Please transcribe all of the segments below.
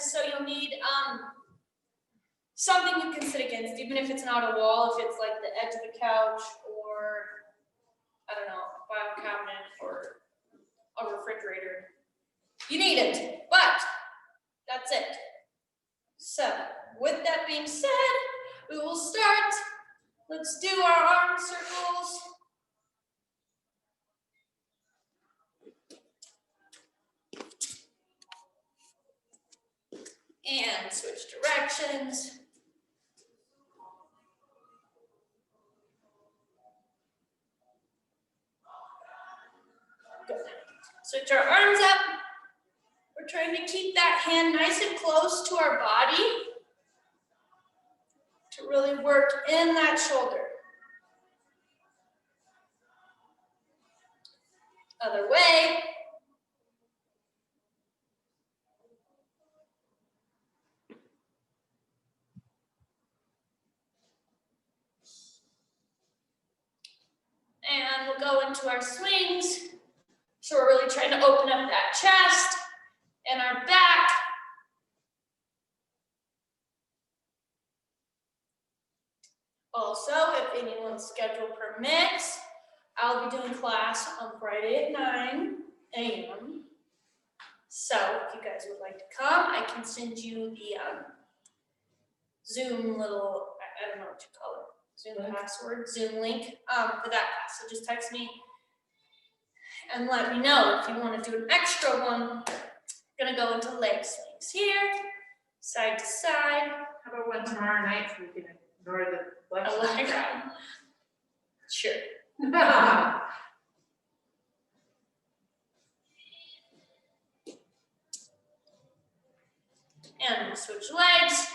exercises, so you'll need something you can sit against, even if it's not a wall, if it's like the edge of the couch or, I don't know, a file cabinet or a refrigerator. You need it, but that's it. So, with that being said, we will start. Let's do our arm circles. And switch directions. Good. Switch our arms up. We're trying to keep that hand nice and close to our body to really work in that shoulder. Other way. And we'll go into our swings. So we're really trying to open up that chest and our back. Also, if anyone's schedule permits, I'll be doing class on Friday at 9 a.m. So if you guys would like to come, I can send you the Zoom little, I don't know what you call it, Zoom password, Zoom link for that class. So just text me and let me know if you want to do an extra one. I'm gonna go into leg swings here, side to side. How about one tomorrow night so we can ignore the A leg round. Sure. And we'll switch legs.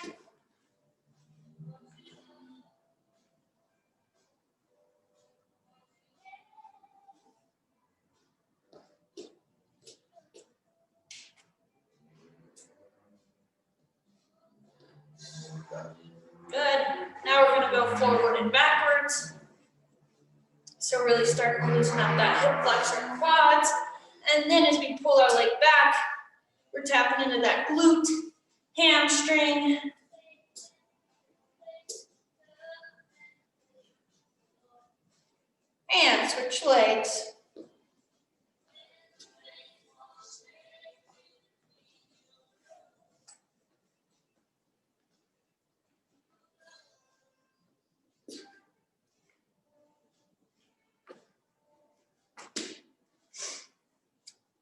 Good. Now we're going to go forward and backwards. So really start loosening up that hip flexor and quads. And then as we pull our leg back, we're tapping into that glute, hamstring. And switch legs.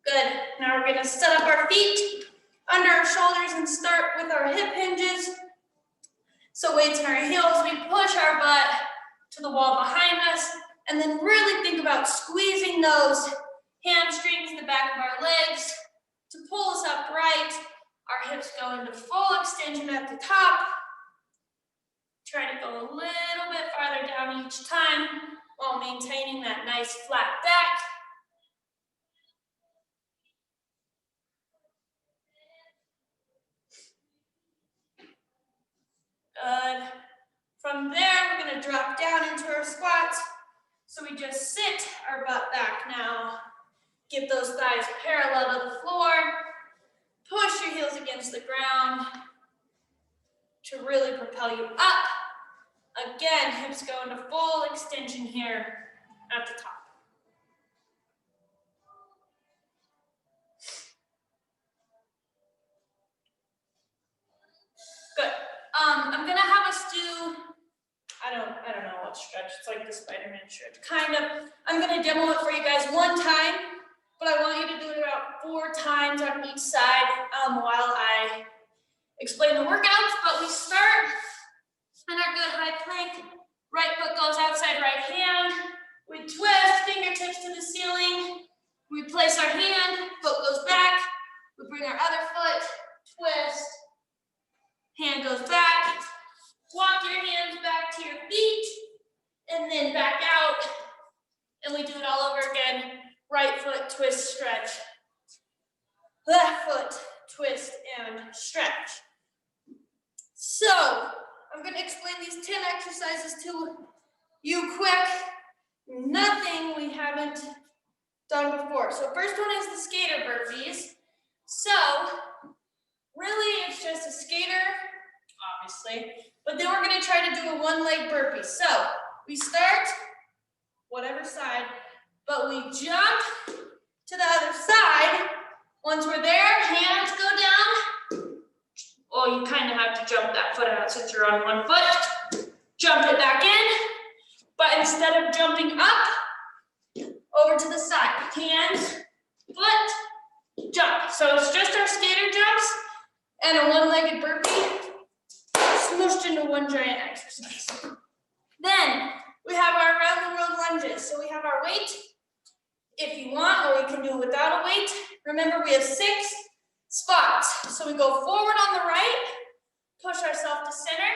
Good. Now we're going to set up our feet under our shoulders and start with our hip hinges. So weights in our heels, we push our butt to the wall behind us, and then really think about squeezing those hamstrings, the back of our legs, to pull us upright. Our hips go into full extension at the top. Try to go a little bit farther down each time while maintaining that nice flat back. Good. From there, we're going to drop down into our squats. So we just sit our butt back now. Get those thighs parallel to the floor. Push your heels against the ground to really propel you up. Again, hips go into full extension here at the top. Good. I'm gonna have us do, I don't know what stretch. It's like the Spider-Man stretch, kind of. I'm gonna demo it for you guys one time, but I want you to do it about 4 times on each side while I explain the workouts. But we start in our good high plank. Right foot goes outside right hand. We twist, fingertips to the ceiling. We place our hand, foot goes back. We bring our other foot, twist. Hand goes back. Walk your hands back to your feet, and then back out. And we do it all over again. Right foot, twist, stretch. Left foot, twist, and stretch. So, I'm going to explain these 10 exercises to you quick. Nothing we haven't done before. So first one is the skater burpees. So, really it's a skater, obviously, but then we're gonna try to do a one-leg burpee. So we start whatever side, but we jump to the other side. Once we're there, hands go down. Oh, you kind of have to jump that foot out since you're on one foot. Jump it back in, but instead of jumping up, over to the side. Hands, foot, jump. So it's just our skater jumps and a one-legged burpee smooshed into one giant exercise. Then we have our around the world lunges. So we have our weight, if you want, or we can do it without a weight. Remember, we have 6 spots. So we go forward on the right, push ourselves to center,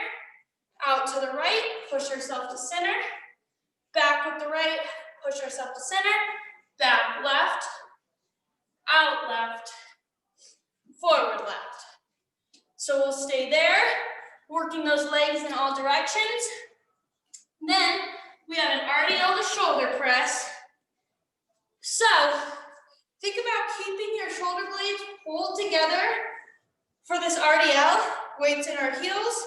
out to the right, push ourselves to center, back with the right, push ourselves to center, back left, out left, forward left. So we'll stay there, working those legs in all directions. Then we have an RDL to shoulder press. So think about keeping your shoulder blades pulled together for this RDL, weights in our heels.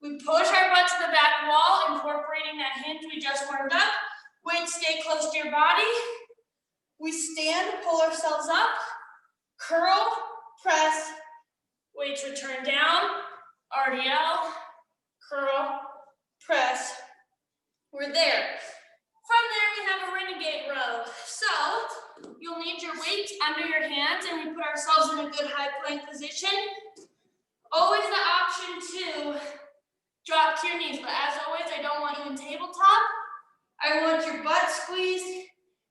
We push our butt to the back wall, incorporating that hinge we just warmed up. Weights stay close to your body. We stand, pull ourselves up, curl, press, weights return down, RDL, curl, press. We're there. From there, we have a renegade row. So you'll need your weight under your hands, and we put ourselves in a good high plank position. Always the option to drop to your knees, but as always, I don't want you in tabletop. I want your butt squeezed,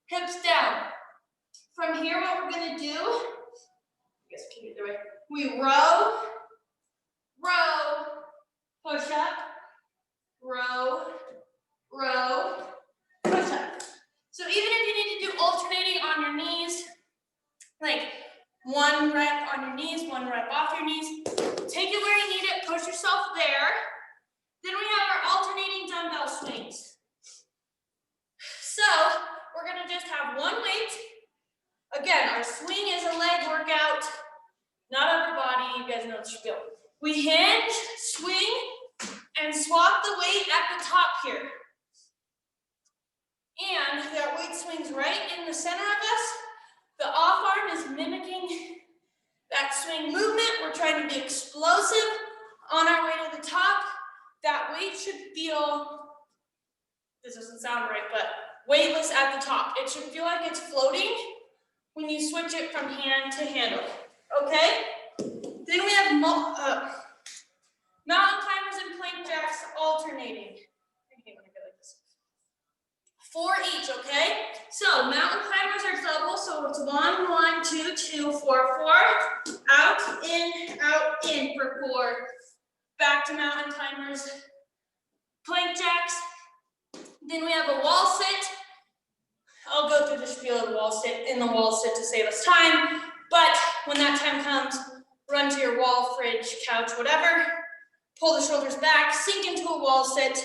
hips down. From here, what we're gonna do, I guess we can do it either way. We row, row, push up, row, row, push up. So even if you need to do alternating on your knees, like 1 rep on your knees, 1 rep off your knees, take it where you need it, push yourself there. Then we have our alternating dumbbell swings. So we're gonna just have one weight. Again, our swing is a leg workout, not upper body. You guys know the spiel. We hinge, swing, and swap the weight at the top here. And that weight swings right in the center of us. The off arm is mimicking that swing movement. We're trying to be explosive on our way to the top. That weight should feel, this doesn't sound right, but weightless at the top. It should feel like it's floating when you switch it from hand to handle, okay? Then we have mountain climbers and plank jacks alternating. I hate when I go like this. 4 each, okay? So mountain climbers are double, so it's 1, 1, 2, 2, 4, 4. Out, in for 4. Back to mountain climbers, plank jacks. Then we have a wall sit. I'll go through the spiel of the wall sit to save us time. But when that time comes, run to your wall, fridge, couch, whatever. Pull the shoulders back, sink into a wall sit,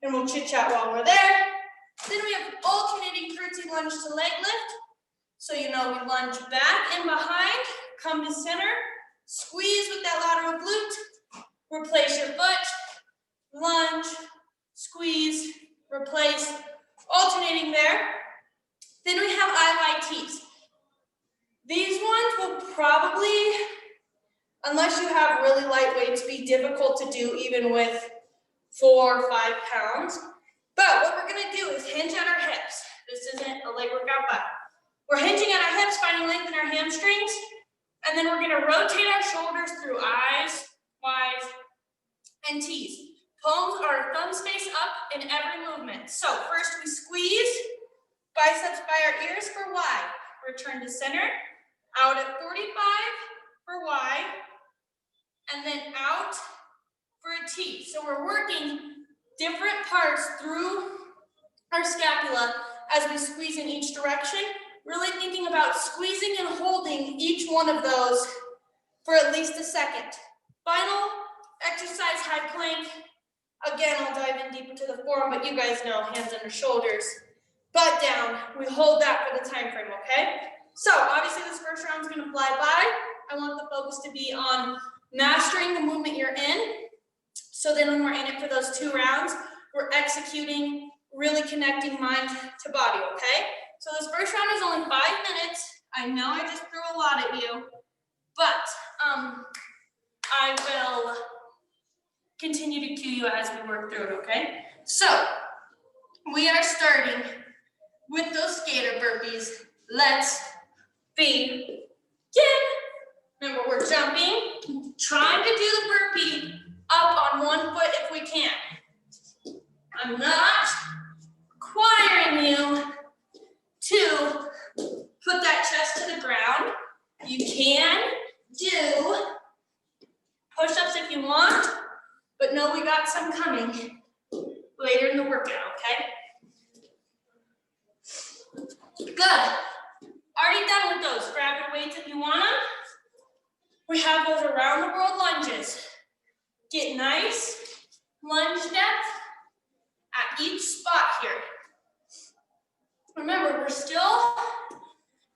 and we'll chit chat while we're there. Then we have alternating curtsy lunge to leg lift. So you know we lunge back and behind, come to center, squeeze with that lateral glute, replace your foot, lunge, squeeze, replace, alternating there. Then we have IYTs. These ones will probably, unless you have really light weights, be difficult to do even with 4 or 5 pounds. But what we're gonna do is hinge at our hips. This isn't a leg workout, but we're hinging at our hips, finding length in our hamstrings, and then we're gonna rotate our shoulders through I's, Y's, and T's. Palms are thumbs face up in every movement. So first we squeeze, biceps by our ears for Y. Return to center, out at 45 for Y, and then out for a T. So we're working different parts through our scapula as we squeeze in each direction, really thinking about squeezing and holding each one of those for at least a second. Final exercise, high plank. Again, I'll dive in deeper to the forearm, but you guys know, hands under shoulders, butt down. We hold that for the time frame, okay? So obviously this first round's gonna fly by. I want the focus to be on mastering the movement you're in. So then when we're in it for those 2 rounds, we're executing, really connecting mind to body, okay? So this first round is only 5 minutes. I know I just threw a lot at you, but I will continue to cue you as we work through it, okay? So we are starting with those skater burpees. Let's begin. Remember, we're jumping, trying to do the burpee up on 1 foot if we can. I'm not requiring you to put that chest to the ground. You can do push-ups if you want, but know we got some coming later in the workout, okay? Good. Already done with those. Grab your weights if you want them. We have those around the world lunges. Get nice lunge depth at each spot here. Remember, we're still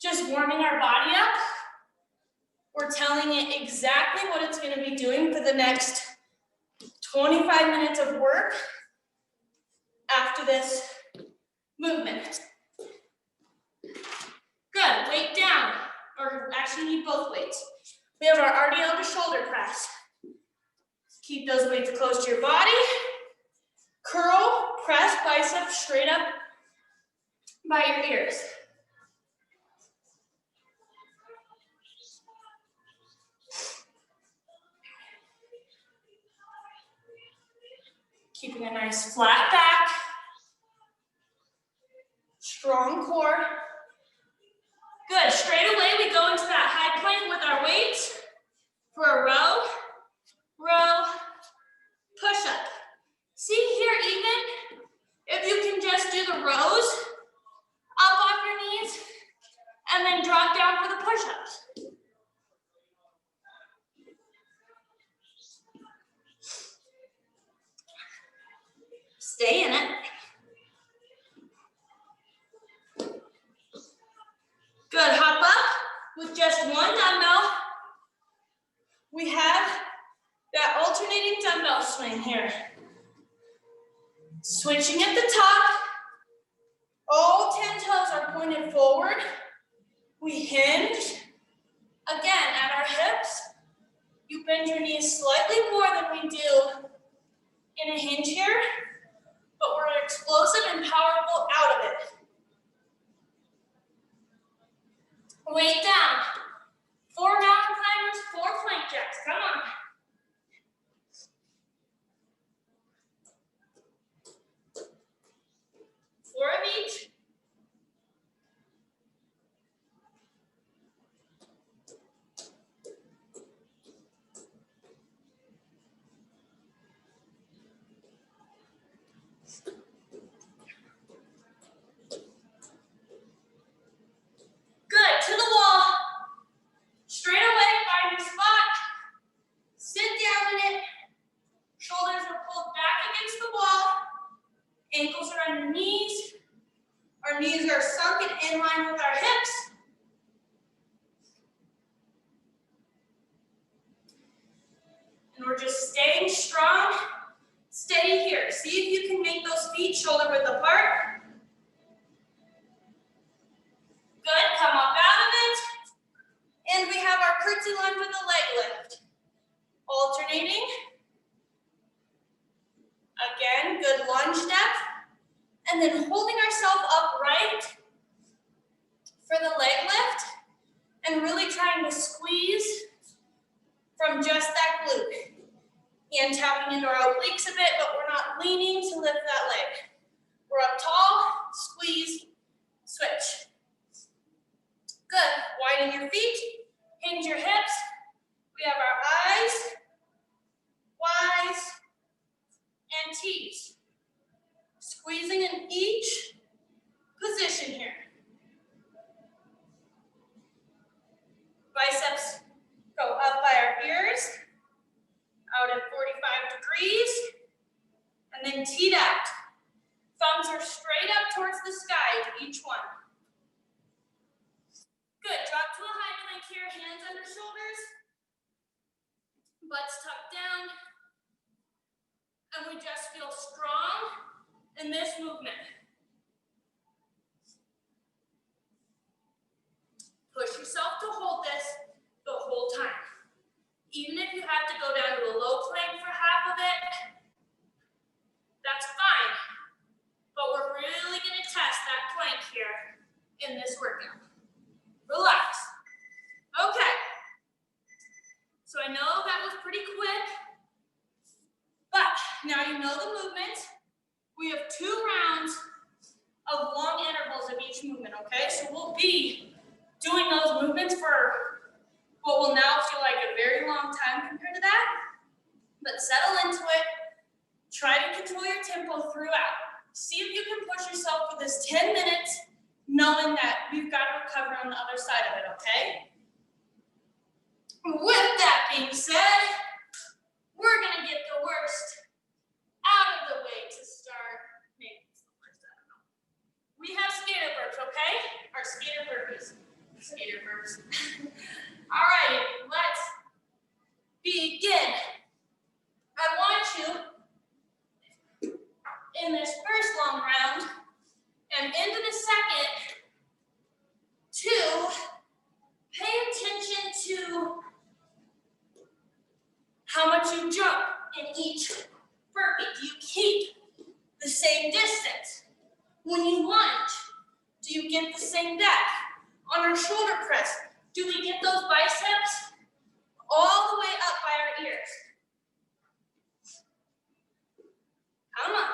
just warming our body up. We're telling it exactly what it's going to be doing for the next 25 minutes of work after this movement. Good, weight down, or actually you need both weights. We have our RDL to shoulder press. Keep those weights close to your body. Curl, press biceps straight up by your ears. Keeping a nice flat back. Strong core. Good, straight away we go into that high plank with our weights for a row, push up. See here, even if you can just do the rows up off your knees and then drop down for the push-ups. Stay in it. Good, hop up with just 1 dumbbell. We have that alternating dumbbell swing here. Switching at the top. All 10 toes are pointed forward. We hinge. Again, at our hips, you bend your knees slightly more than we do in a hinge here, but we're explosive and powerful out of it. Weight down. 4 mountain climbers, 4 plank jacks. Come on. Four of each. Good, to the wall. Straight away, find your spot. Sit down in it. Shoulders are pulled back against the wall. Ankles are on your knees. Our knees are sunk and in line with our hips. And we're just staying strong, steady here. See if you can make those feet shoulder width apart. Good, come up out of it. And we have our curtsy lunge with a leg lift. Alternating. Again, good lunge depth. And then holding ourselves upright for the leg lift. And really trying to squeeze from just that glute. And tapping into our obliques a bit, but we're not leaning to lift that leg. We're up tall, squeeze, switch. Good, widen your feet, hinge your hips. We have our eyes, Ys, and Ts. Squeezing in each position here. Biceps go up by our ears, out at 45 degrees, and then teed out. Thumbs are straight up towards the sky to each one. Good, drop to a high plank here, hands under shoulders. Butts tucked down. And we just feel strong in this movement. Push yourself to hold this the whole time. Even if you have to go down to a low plank for half of it, that's fine. But we're really gonna test that plank here in this workout. Relax. Okay. So I know that was pretty quick, but now you know the movement. We have 2 rounds of long intervals of each movement, okay? So we'll be doing those movements for what will now feel like a very long time compared to that. But settle into it. Try to control your tempo throughout. See if you can push yourself for this 10 minutes, knowing that we've got to recover on the other side of it, okay? With that being said, we're gonna get the worst out of the way to start. Maybe it's the worst, I don't know. We have skater burps, okay? Or skater burpees. Skater burps. All right, let's begin. I want you in this first long round and into the second to pay attention to how much you jump in each burpee. Do you keep the same distance? When you lunge, do you get the same depth? On our shoulder press, do we get those biceps all the way up by our ears? Come on.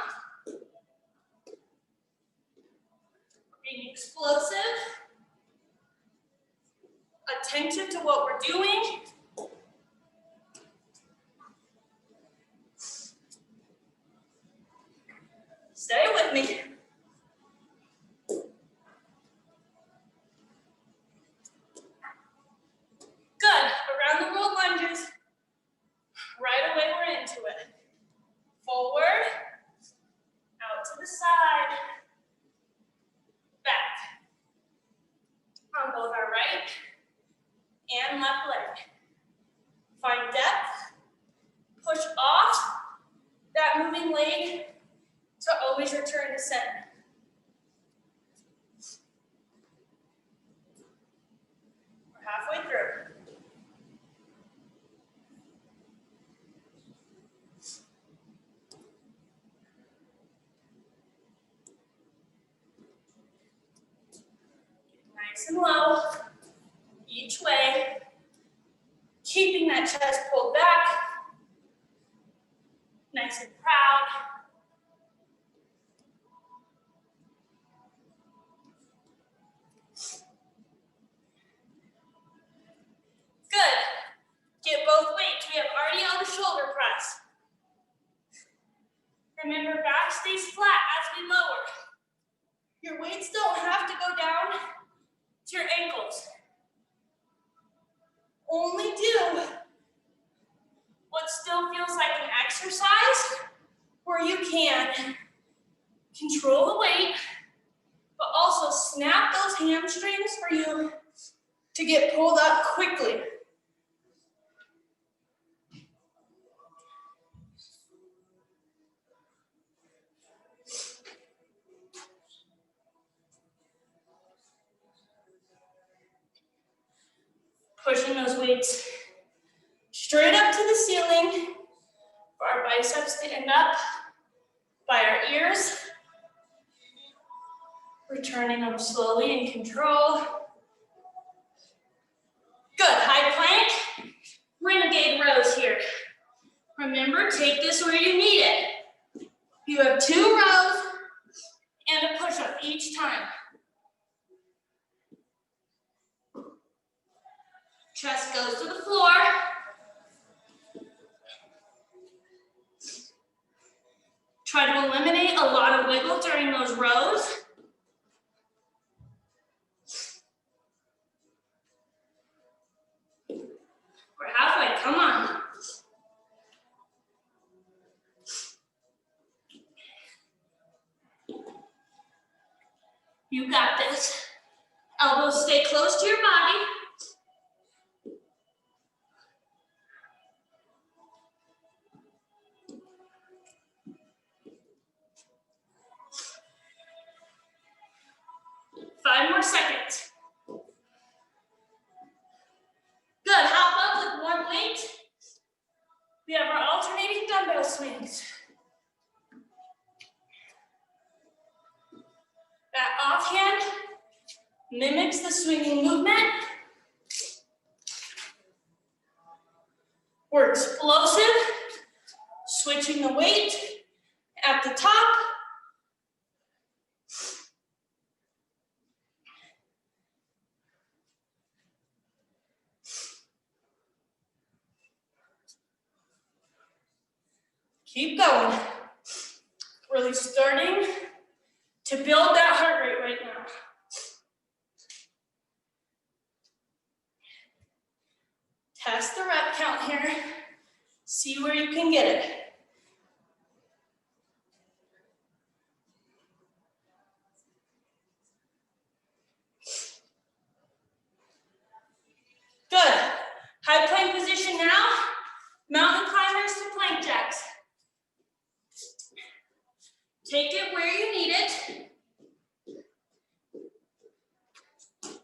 Being explosive, attentive to what we're doing. Stay with me. Good. Around the world lunges. Right away, we're into it. Forward, out to the side, back. On both our right and left leg. Find depth. Push off that moving leg to always return to center. We're halfway through. Nice and low, each way, keeping that chest pulled back, nice and proud. Good. Get both weights. We have RDL to shoulder press. Remember, back stays flat as we lower. Your weights don't have to go down to your ankles. Only do what still feels like an exercise where you can control the weight, but also snap those hamstrings for you to get pulled up quickly. Pushing those weights straight up to the ceiling for our biceps to end up by our ears. Returning them slowly in control. Good, high plank, renegade rows here. Remember, take this where you need it. You have 2 rows and a push-up each time. Chest goes to the floor. Try to eliminate a lot of wiggle during those rows. We're halfway, come on. You got this. Elbows stay close to your body. double swings. That offhand mimics the swinging movement. We're explosive, switching the weight at the top. Keep going. Really starting to build that heart rate right now. Test the rep count here. See where you can get it. Good. High plank position now. Mountain climbers to plank jacks. Take it where you need it.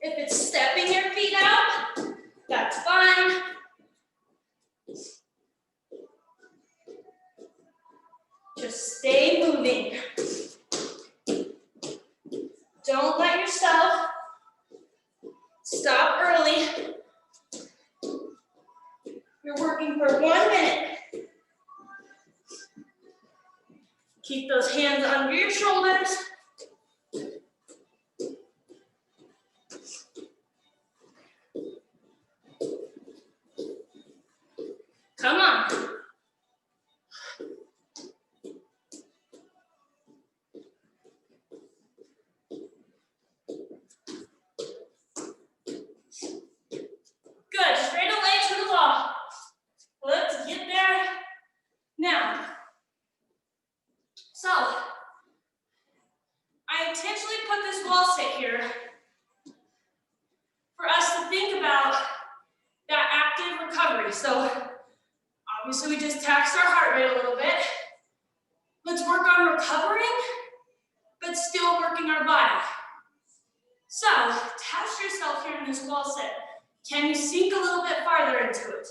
If it's stepping your feet out, that's fine. Just stay moving. Don't let yourself stop early. You're working for 1 minute. Keep those hands under your shoulders. Come on. Good, straight away to the wall. Let's get there now. So, I intentionally put this wall sit here for us to think about that active recovery. So, obviously we just taxed our heart rate a little bit. Let's work on recovering, but still working our body. So, test yourself here in this wall sit. Can you sink a little bit farther into it?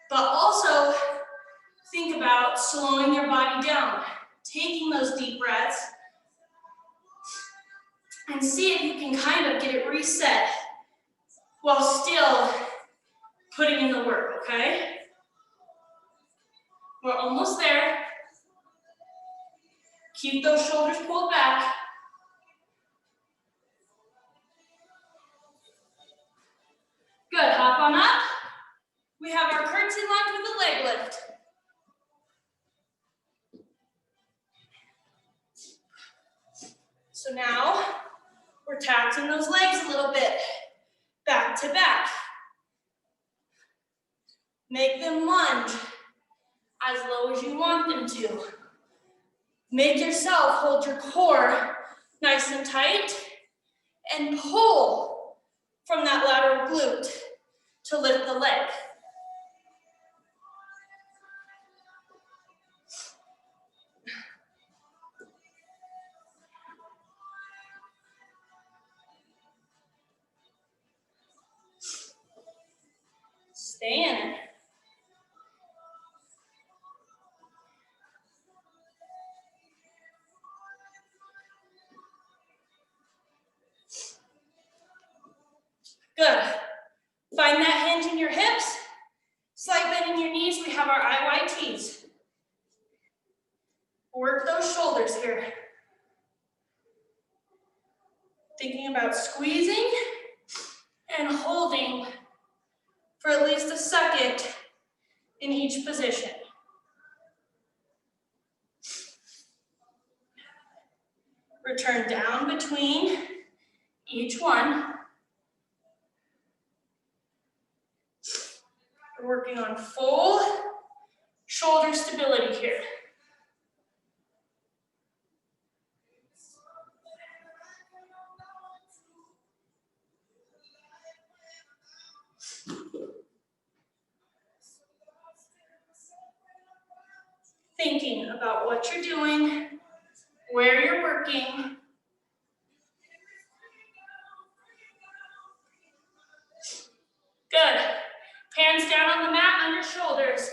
But also, think about slowing your body down, taking those deep breaths, and see if you can kind of get it reset while still putting in the work, okay? We're almost there. Keep those shoulders pulled back. Good, hop on up. We have our curtsy lunge with a leg lift. So now, we're taxing those legs a little bit, back to back. Make them lunge as low as you want them to. Make yourself hold your core nice and tight and pull from that lateral glute to lift the leg. Stay in it. Good. Find that hinge in your hips. Slight bend in your knees. We have our IYTs. Work those shoulders here. Thinking about squeezing and holding for at least a second in each position. Return down between each one. We're working on full shoulder stability here. Thinking about what you're doing, where you're working. Good. Hands down on the mat, under shoulders.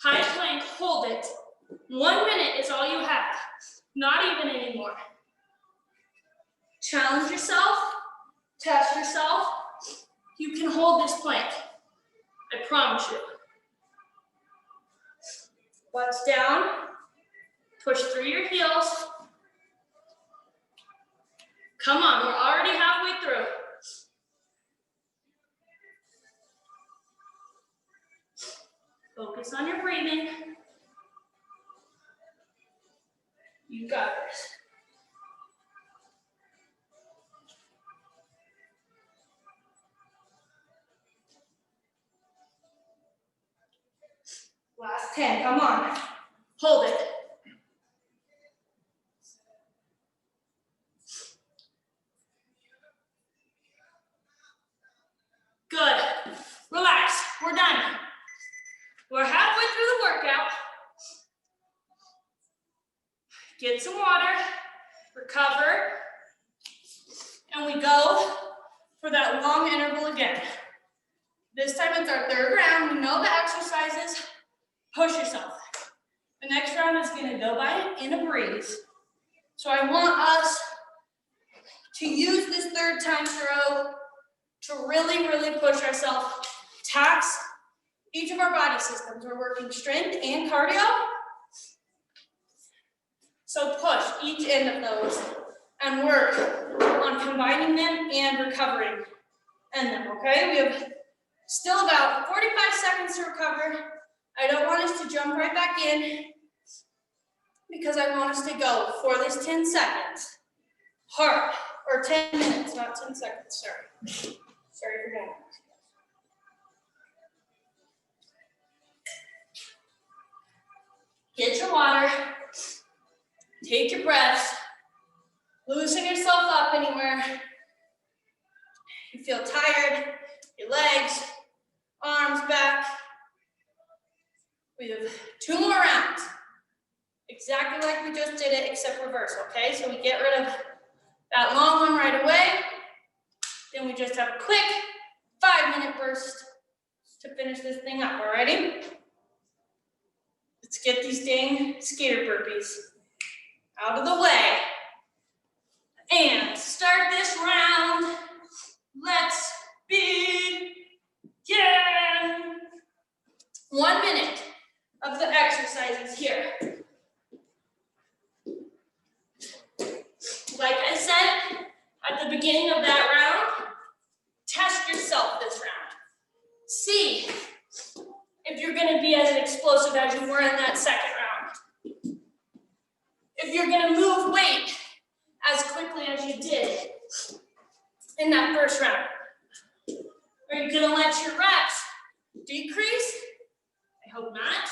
High plank, hold it. 1 minute is all you have, not even anymore. Challenge yourself, test yourself. You can hold this plank, I promise you. Butts down, push through your heels. Come on, we're already halfway through. Focus on your breathing. You got this. Last 10, come on. Hold it. Good. Relax, we're done. We're halfway through the workout. Get some water, recover, and we go for that long interval again. This time it's our third round. We know the exercises. Push yourself. The next round is going to go by in a breeze. So I want us to use this third time throw to really, really push ourselves, tax each of our body systems. We're working strength and cardio. So push each end of those and work on combining them and recovering in them, okay? We have still about 45 seconds to recover. I don't want us to jump right back in because I want us to go for this 10 seconds. Hard, or 10 minutes, not 10 seconds, sorry. Sorry for that. Get your water, take your breaths, loosen yourself up anywhere. You feel tired, your legs, arms back. We have 2 more rounds. Exactly like we just did it, except reverse, okay? So we get rid of that long one right away. Then we just have a quick 5-minute burst to finish this thing up, alrighty? Let's get these dang skater burpees out of the way. And start this round. Let's begin. 1 minute of the exercises here. Like I said at the beginning of that round, test yourself this round. See if you're going to be as explosive as you were in that second round. If you're going to move weight as quickly as you did in that first round. Are you going to let your reps decrease? I hope not.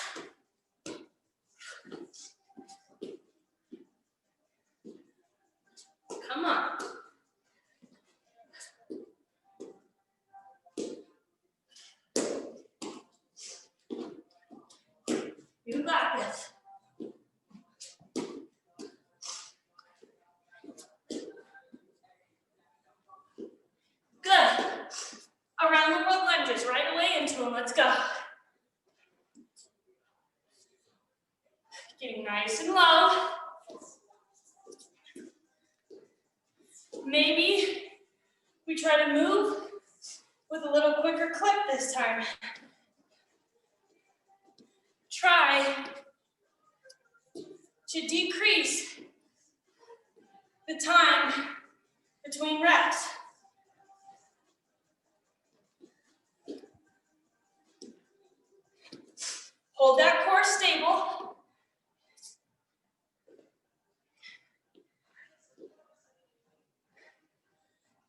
Come on. You got this. Good. Around the world lunges, right away into them. Let's go. Getting nice and low. Maybe we try to move with a little quicker clip this time. Try to decrease the time between reps. Hold that core stable.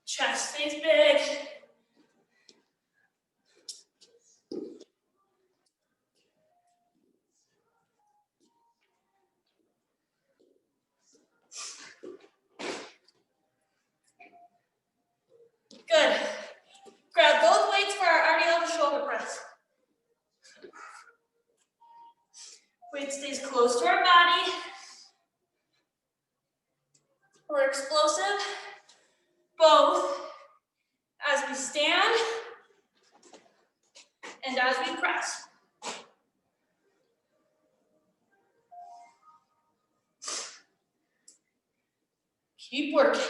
Chest stays big. Good. Grab both weights for our RDL to shoulder press. Weight stays close to our body. We're explosive, both as we stand and as we press. Keep working.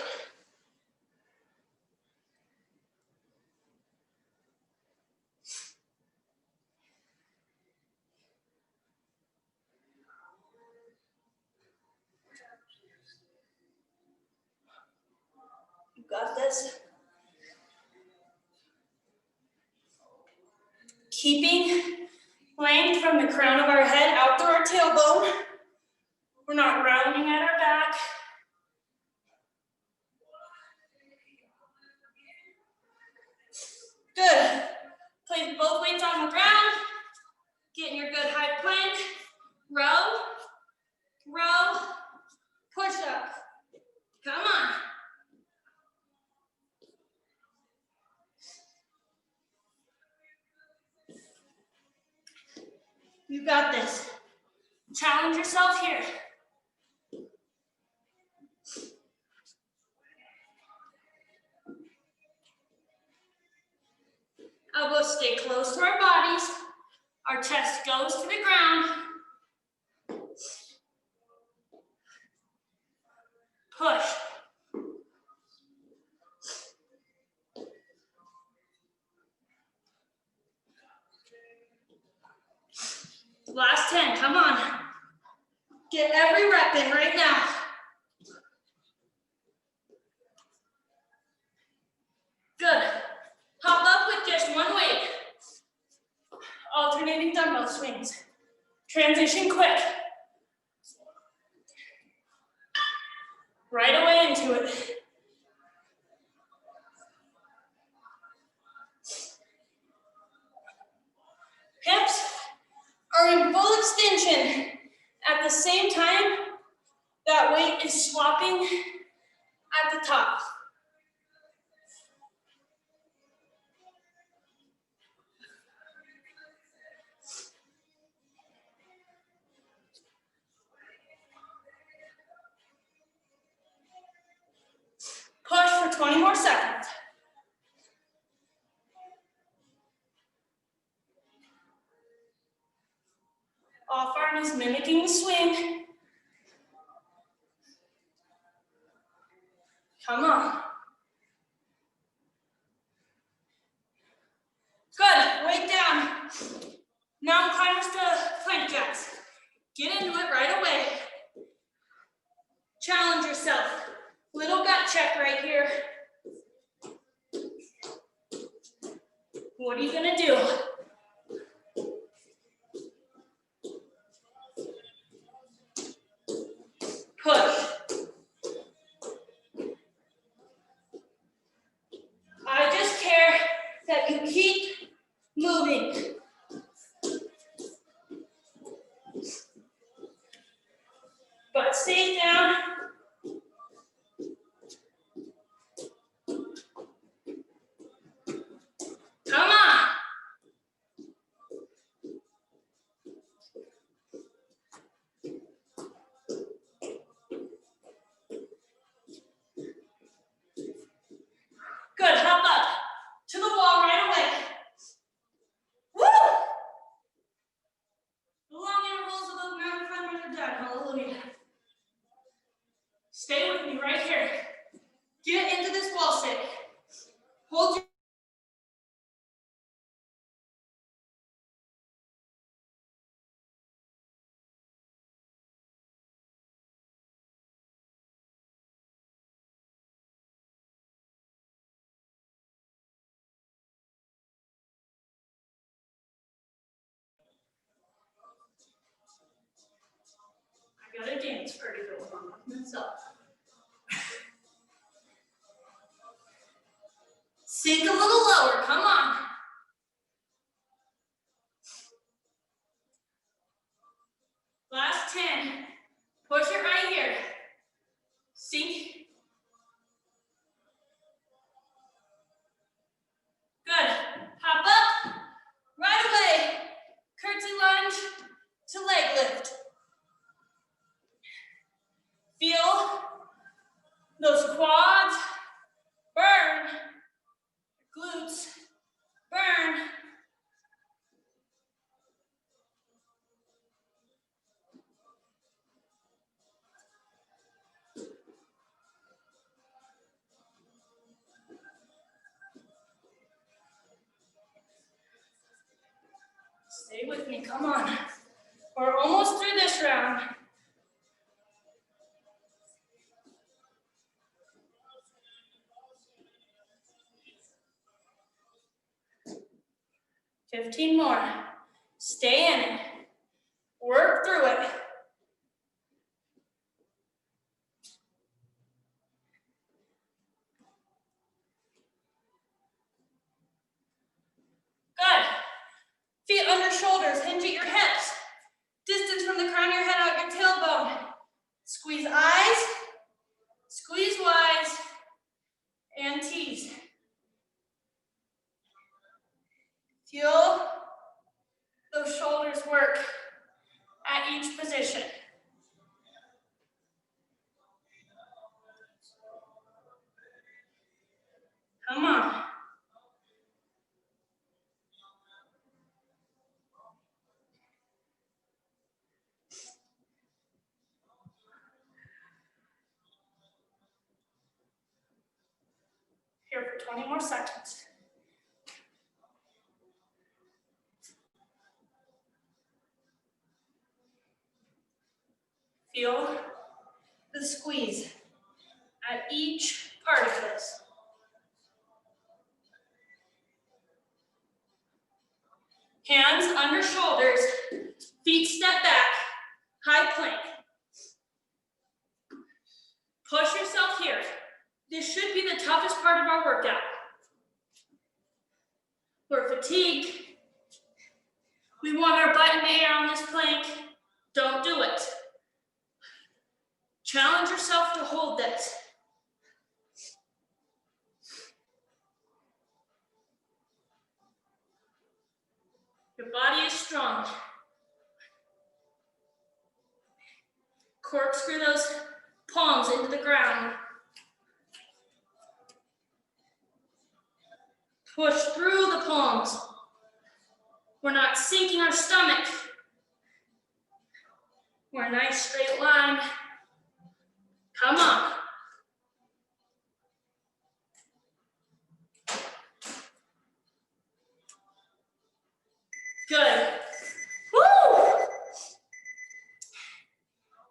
You got this. Keeping length from the crown of our head out through our tailbone. We're not rounding at our back. Good. Place both weights on the ground. Get in your good high plank. Row, row, push up. Come on. You got this. Challenge yourself here. Elbows stay close to our bodies. Our chest goes to the ground. Push. Last 10, come on. Get every rep in right now. Good. Hop up with just one weight. Alternating dumbbell swings. Transition quick. Right away into it. Hips are in full extension. At the same time, that weight is swapping at the top. Push for 20 more seconds. Off arm is mimicking the swing. Come on. Good, weight down. Mountain climbers to plank jacks. Get into it right away. Challenge yourself. Little gut check right here. What are you gonna do? Push. I just care that you keep moving. But stay down. Come on. Good, hop up to the wall right away. Woo! The long intervals of those mountain climbers are done, hallelujah. Stay with me right here. Get into this wall sit. Hold your I got a dance party going on with myself. Sink a little lower, come on. Last 10. Push it right here. Sink. Good. Hop up. Right away. Curtsy lunge to leg lift. Feel those quads burn. Glutes burn. Stay with me, come on. We're almost through this round. $15 more. Stay in it. Work through it. Good. Feet under shoulders, hinge at your hips. Distance from the crown of your head out your tailbone. Squeeze eyes, squeeze Y's, and T's. Feel those shoulders work at each position. Come on. Here for 20 more seconds. Feel the squeeze at each part of this. Hands under shoulders, feet step back, high plank. Push yourself here. This should be the toughest part of our workout. We're fatigued. We want our butt in the air on this plank. Don't do it. Challenge yourself to hold this. Your body is strong. Corkscrew those palms into the ground. Push through the palms. We're not sinking our stomach. We're a nice straight line. Come on. Good. Woo!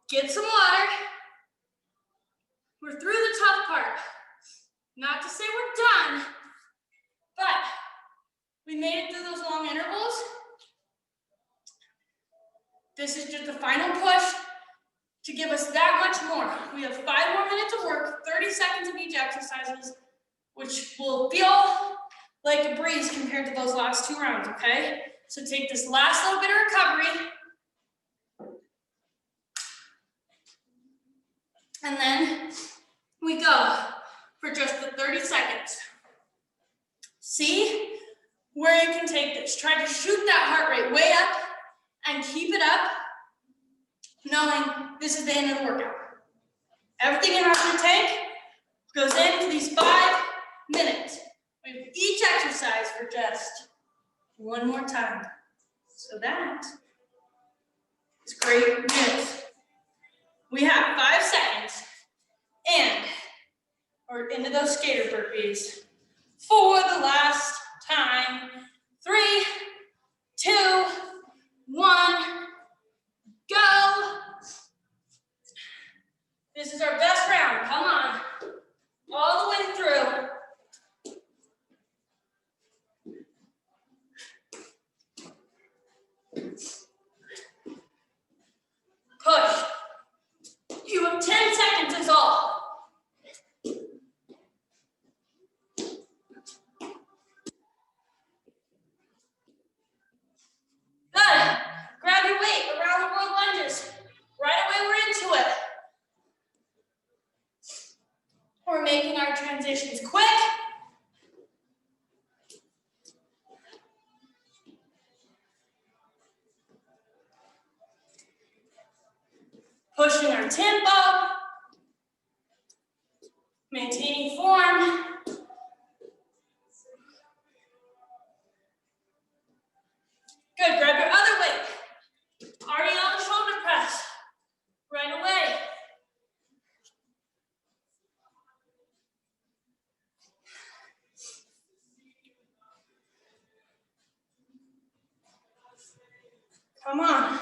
Get some water. We're through the tough part. Not to say we're done, but we made it through those long intervals. This is just the final push to give us that much more. We have 5 more minutes of work, 30 seconds of each exercises, which will feel like a breeze compared to those last 2 rounds, okay? So take this last little bit of recovery. And then we go for just the 30 seconds. See where you can take this. Try to shoot that heart rate way up and keep it up, knowing this is the end of the workout. Everything in our tank goes into these 5 minutes. We have each exercise for just 1 more time. So that is great news. We have 5 seconds and we're into those skater burpees for the last time. 3, 2, 1, go. This is our best round. Come on. All the way through. Push. You have 10 seconds is all. Good. Grab your weight around the world lunges. Right away, we're into it. We're making our transitions quick. Pushing our tempo. Maintaining form. Good, grab your other weight. Already on the shoulder press. Right away. Come on.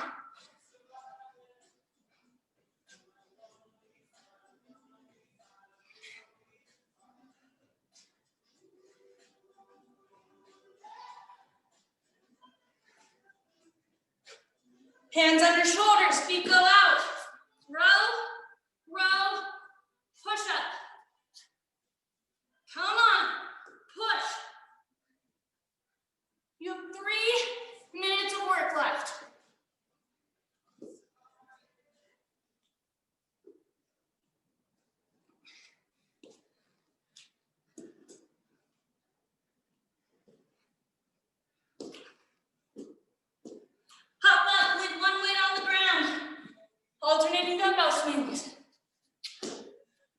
Hands under shoulders, feet go out. Row, row, push up. Come on, push. You have 3 minutes of work left. Hop up with one weight on the ground. Alternating dumbbell swings.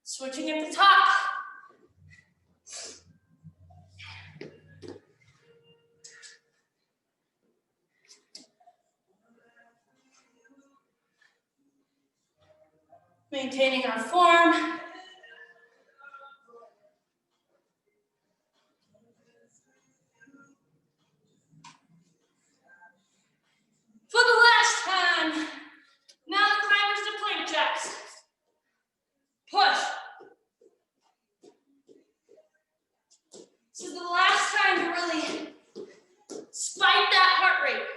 Switching at the top. Maintaining our form. For the last time. Now the climbers to plank jacks. Push. This is the last time to really spike that heart rate.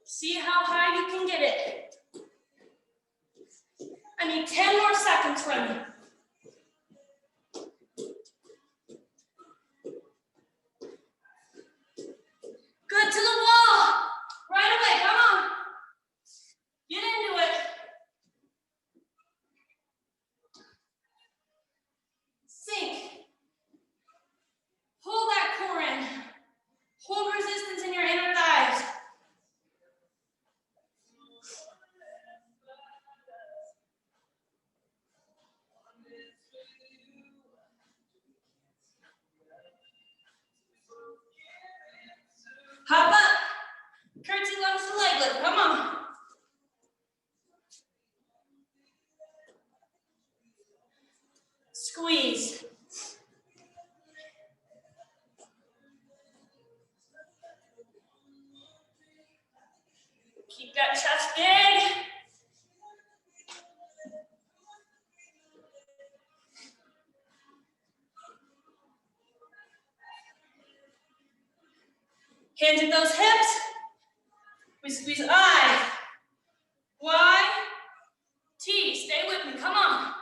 See how high you can get it. I need 10 more seconds from you. Good, to the wall. Right away, come on. Get into it. Sink. Pull that core in. Hold resistance in your inner thighs. Hop up. Curtsy lunge to leg lift. Come on. Squeeze. Keep that chest big. Hands at those hips. We squeeze I, Y, T. Stay with me. Come on.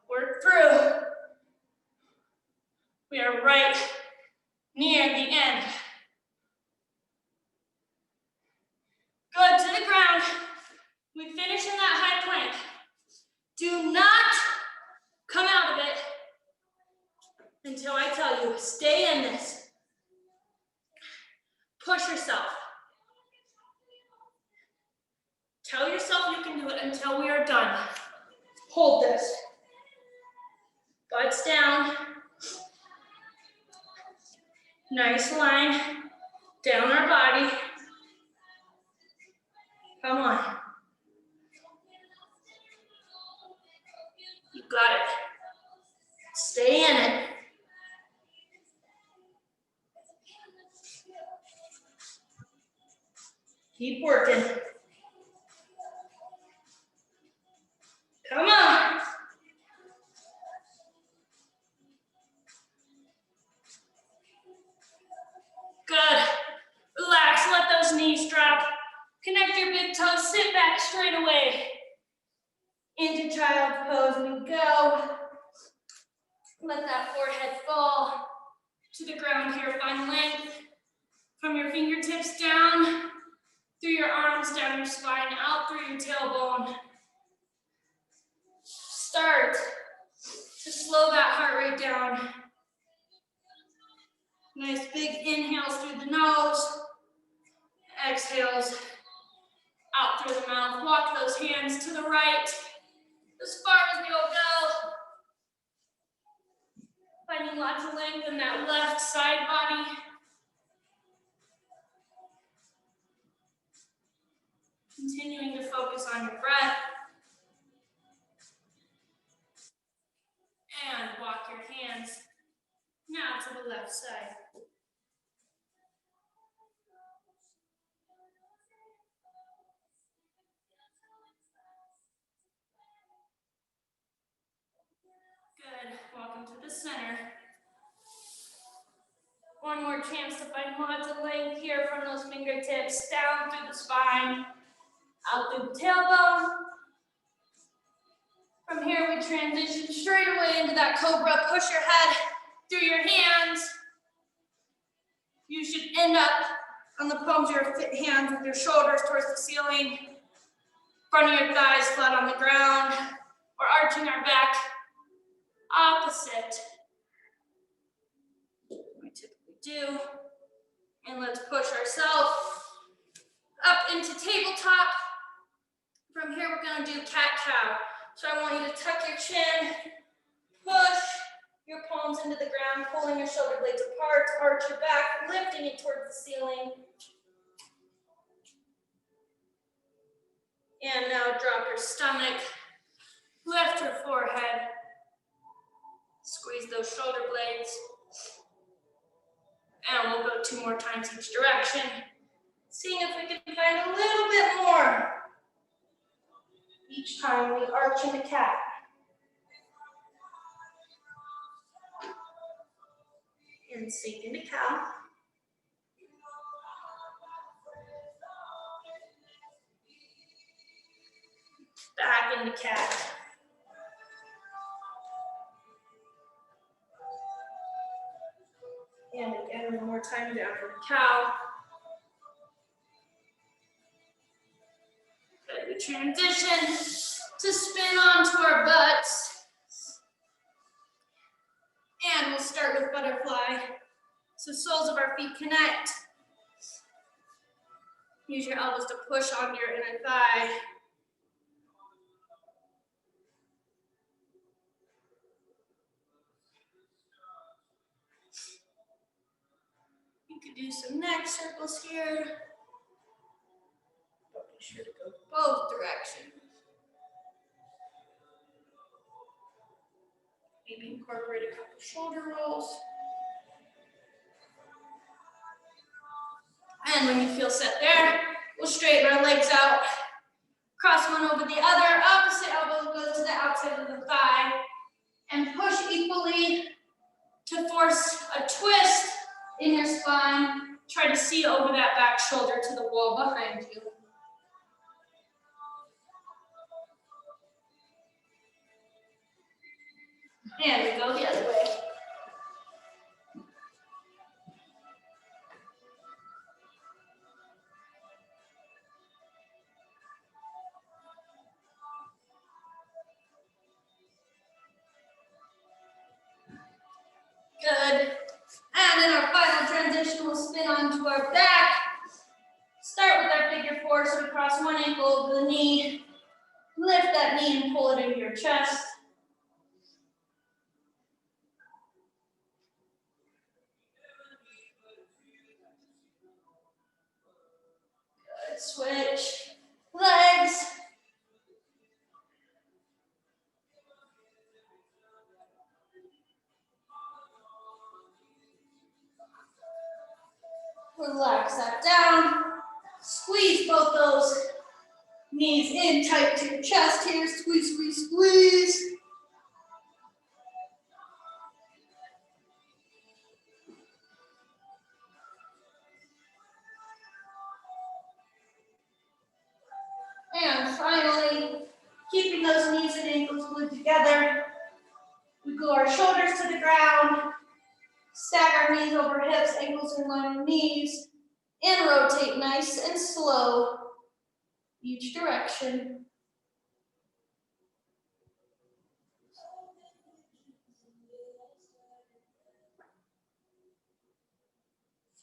Work through. We are right near the end. Good, to the ground. We finish in that high plank. Do not come out of it until I tell you. Stay in this. Push yourself. Tell yourself you can do it until we are done. Hold this. Butts down. Nice line. Down our body. Come on. You got it. Stay in it. Keep working. Come on. Good. Relax, let those knees drop. Connect your big toes, sit back straight away. Into child's pose we go. Let that forehead fall to the ground here. Find length from your fingertips down, through your arms, down your spine, out through your tailbone. Start to slow that heart rate down. Nice big inhales through the nose, exhales out through the mouth. Walk those hands to the right, as far as you'll go. Finding lots of length in that left side body. Continuing to focus on your breath. And walk your hands now to the left side. Good. Welcome to the center. One more chance to find lots of length here from those fingertips, down through the spine, out through the tailbone. From here, we transition straight away into that cobra. Push your head through your hands. You should end up on the palms of your hands with your shoulders towards the ceiling, front of your thighs flat on the ground, or arching our back opposite we typically do. And let's push ourselves up into tabletop. From here, we're going to do cat-cow. So I want you to tuck your chin, push your palms into the ground, pulling your shoulder blades apart, arch your back, lifting it towards the ceiling. And now drop your stomach, lift your forehead, squeeze those shoulder blades. And we'll go 2 more times each direction, seeing if we can find a little bit more. Each time we arch into cat. And sink into cow. Back into cat. And again, one more time down into cow. Good, we transition to spin onto our butts. And we'll start with butterfly. So soles of our feet connect. Use your elbows to push onto your inner thigh. You could do some neck circles here. But be sure to go both directions. Maybe incorporate a couple shoulder rolls. And when you feel set there, we'll straighten our legs out. Cross one over the other. Opposite elbow goes to the outside of the thigh. And push equally to force a twist in your spine. Try to see over that back shoulder to the wall behind you. And we go the other way. Good. And in our final transition, we'll spin onto our back. Start with our figure 4, so we cross one ankle over the knee. Lift that knee and pull it into your chest. Good. Switch legs. Relax that down. Squeeze both those knees in tight to your chest here. Squeeze, squeeze, squeeze. And finally, keeping those knees and ankles glued together, we glue our shoulders to the ground, stack our knees over hips, ankles in line with knees, and rotate nice and slow each direction.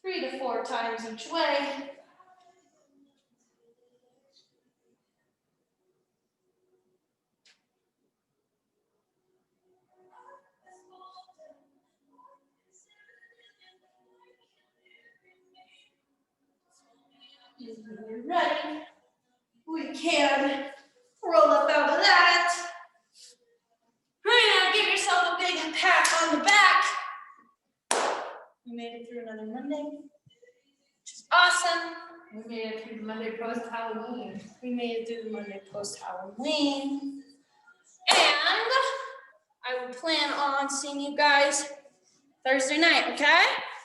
Three to 4 times each way. And when you're ready, can roll up out of that. Right, now give yourself a big pat on the back. You made it through another Monday, which is awesome. We made it through the Monday post Halloween. We made it through the Monday post Halloween. And I will plan on seeing you guys Thursday night, okay?